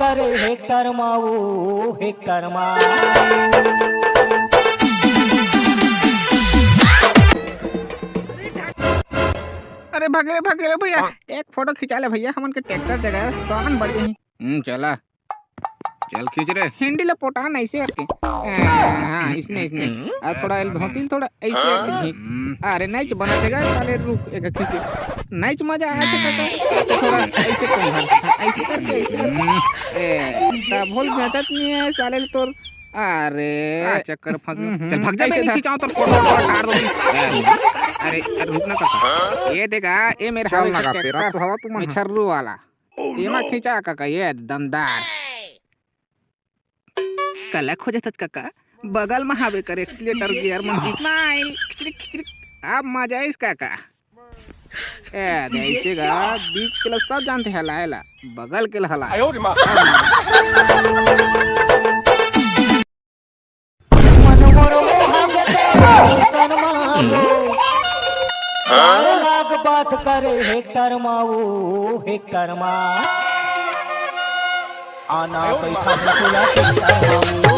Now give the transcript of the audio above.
करे हेक्टर माऊ हेक्टर मा। अरे भागे भागे भैया, एक फोटो खिंचा ले भैया, हमन के ट्रैक्टर जगह सामान बढ़ गई। चला चल खींच रे, हैंडल पोटान ऐसे करके। हाँ इसने इसने थोड़ा धोती थोड़ा ऐसे करके। अरे नहीं बना देगा साले, रुक एक खींच नहीं मजा आया था काका। थोड़ा ऐसे कर, ऐसे करके ऐसे भूल बेचत नहीं है साले तोर। अरे चक्कर फंस गया, चल भाग जा, मैं नहीं खिंचाऊं तो फोटो काट दो। अरे रुक ना काका, ये देखा ये मेरा हवा का ट्रैक्टर में छर्रू वाला तेमा खींचा काका, ये दमदार कला खोजत काका। बगल में हावे कर एक्सीलेटर गियर में स्माइल खिचड़ी अब मजा है इस काका। ए देखेगा बीच के सब जानते हैं, हला बगल के हला। लाग बात करे हेक्टर माऊ हेक्टर मा। आना पैसा हेक्टर माऊ।